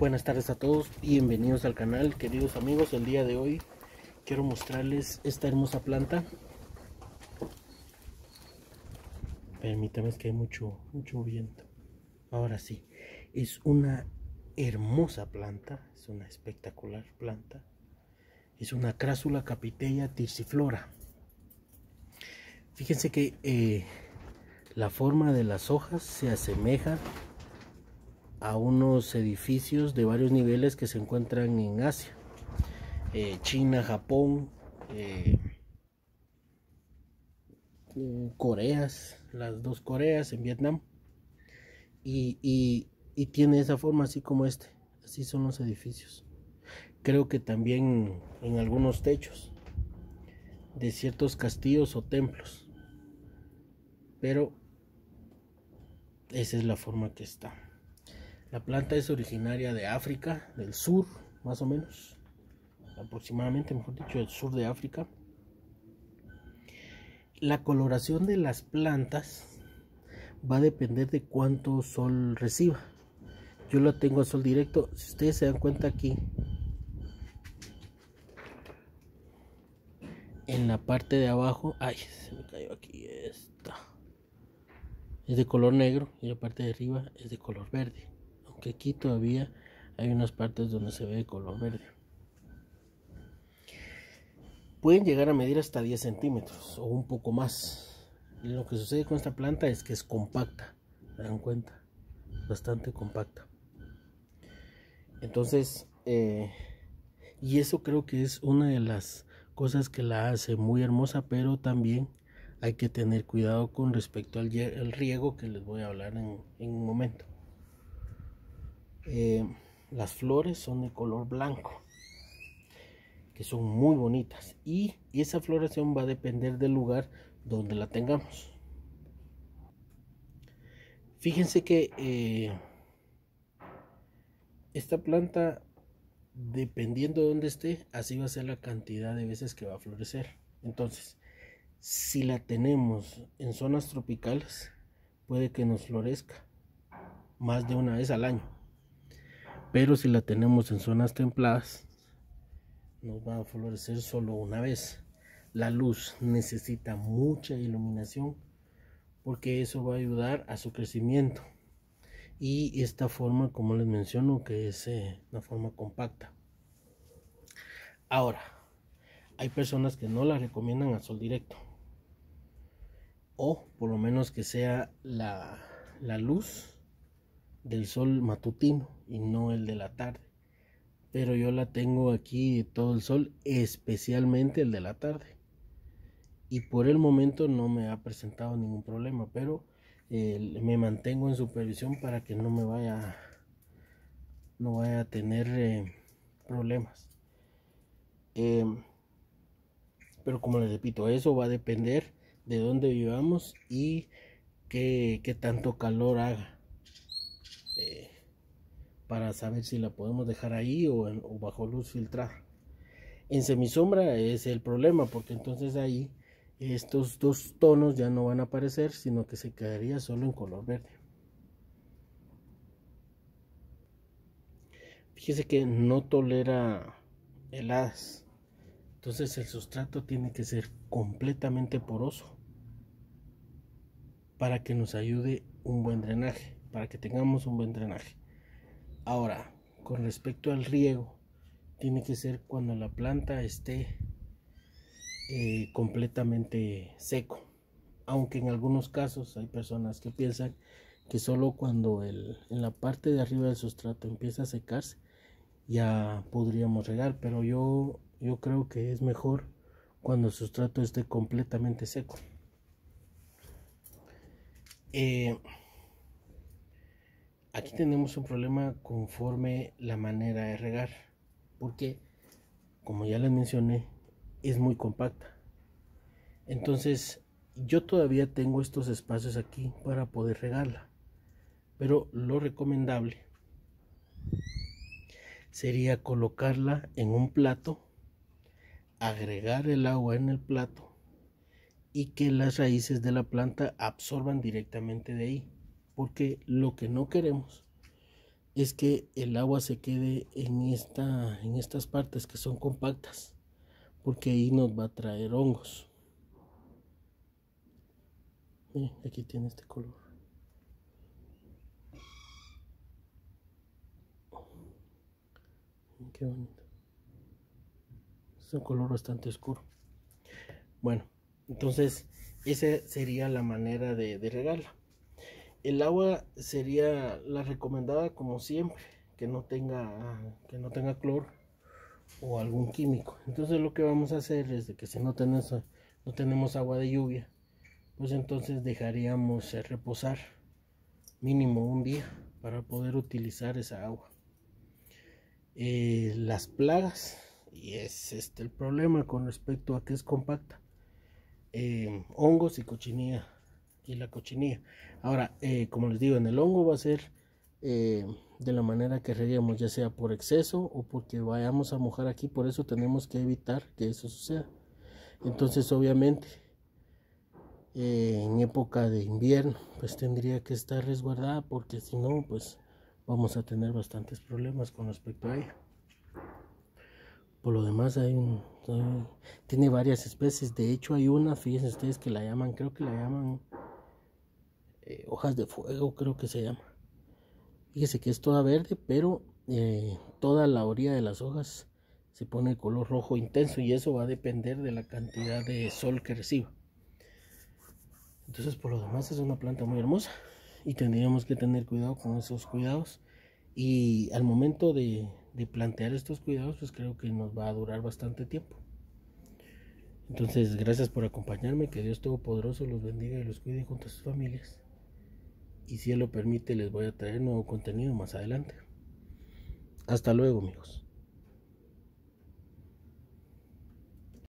Buenas tardes a todos, bienvenidos al canal, queridos amigos. El día de hoy quiero mostrarles esta hermosa planta. Permítame, es que hay mucho viento. Ahora sí, es una hermosa planta, es una espectacular planta. Es una Crassula capiteia thyrciflora. Fíjense que la forma de las hojas se asemeja a unos edificios de varios niveles que se encuentran en Asia, China, Japón, Coreas, las dos Coreas, en Vietnam, y tiene esa forma así como así son los edificios. Creo que también en algunos techos de ciertos castillos o templos, pero esa es la forma que está. La planta es originaria de África, del sur, más o menos, aproximadamente, mejor dicho, del sur de África. La coloración de las plantas va a depender de cuánto sol reciba. Yo la tengo a sol directo. Si ustedes se dan cuenta aquí, en la parte de abajo, ay, se me cayó aquí esta. Es de color negro y la parte de arriba es de color verde. Aunque aquí todavía hay unas partes donde se ve de color verde. Pueden llegar a medir hasta 10 centímetros o un poco más. Lo que sucede con esta planta es que es compacta. ¿Se dan cuenta? Bastante compacta. Entonces, y eso creo que es una de las cosas que la hace muy hermosa, pero también hay que tener cuidado con respecto al riego, que les voy a hablar en un momento. Las flores son de color blanco, que son muy bonitas, y esa floración va a depender del lugar donde la tengamos. Fíjense que esta planta, dependiendo de dónde esté, así va a ser la cantidad de veces que va a florecer. Entonces, si la tenemos en zonas tropicales, puede que nos florezca más de una vez al año. Pero si la tenemos en zonas templadas, nos va a florecer solo una vez. La luz necesita mucha iluminación porque eso va a ayudar a su crecimiento. Y esta forma, como les menciono, que es una forma compacta. Ahora, hay personas que no la recomiendan a sol directo, o por lo menos que sea la luz del sol matutino y no el de la tarde. Pero yo la tengo aquí todo el sol, especialmente el de la tarde, y por el momento no me ha presentado ningún problema, pero me mantengo en supervisión para que no vaya a tener problemas. Pero como les repito, eso va a depender de dónde vivamos y qué tanto calor haga, para saber si la podemos dejar ahí o bajo luz filtrada. En semisombra es el problema, porque entonces ahí estos dos tonos ya no van a aparecer, sino que se quedaría solo en color verde. Fíjese que no tolera heladas, entonces el sustrato tiene que ser completamente poroso para que nos ayude un buen drenaje, para que tengamos un buen drenaje. Ahora, con respecto al riego, tiene que ser cuando la planta esté completamente seco, aunque en algunos casos hay personas que piensan que solo cuando en la parte de arriba del sustrato empieza a secarse ya podríamos regar, pero yo creo que es mejor cuando el sustrato esté completamente seco. Aquí tenemos un problema conforme la manera de regar, porque como ya les mencioné, es muy compacta. Entonces yo todavía tengo estos espacios aquí para poder regarla, pero lo recomendable sería colocarla en un plato, agregar el agua en el plato y que las raíces de la planta absorban directamente de ahí, porque lo que no queremos es que el agua se quede en estas partes que son compactas, porque ahí nos va a traer hongos. Miren, aquí tiene este color. Miren qué bonito. Es un color bastante oscuro. Bueno, entonces esa sería la manera de regarla. El agua sería la recomendada como siempre, que no tenga cloro o algún químico. Entonces lo que vamos a hacer es de que si no tenemos agua de lluvia, pues entonces dejaríamos reposar mínimo un día para poder utilizar esa agua. Las plagas, y es el problema con respecto a que es compacta, hongos y cochinilla, y la cochinilla. Ahora, como les digo, en el hongo va a ser de la manera que reguemos, ya sea por exceso o porque vayamos a mojar aquí, por eso tenemos que evitar que eso suceda. Entonces, obviamente, en época de invierno, pues tendría que estar resguardada, porque si no, pues vamos a tener bastantes problemas con respecto a ella. Por lo demás tiene varias especies. De hecho hay una, fíjense ustedes, que la llaman, creo que la llaman hojas de fuego, creo que se llama. Fíjese que es toda verde, pero toda la orilla de las hojas se pone de color rojo intenso, y eso va a depender de la cantidad de sol que reciba. Entonces, por lo demás, es una planta muy hermosa y tendríamos que tener cuidado con esos cuidados. Y al momento de plantear estos cuidados, pues creo que nos va a durar bastante tiempo. Entonces, gracias por acompañarme. Que Dios Todopoderoso los bendiga y los cuide junto a sus familias. Y si Él lo permite, les voy a traer nuevo contenido más adelante. Hasta luego, amigos.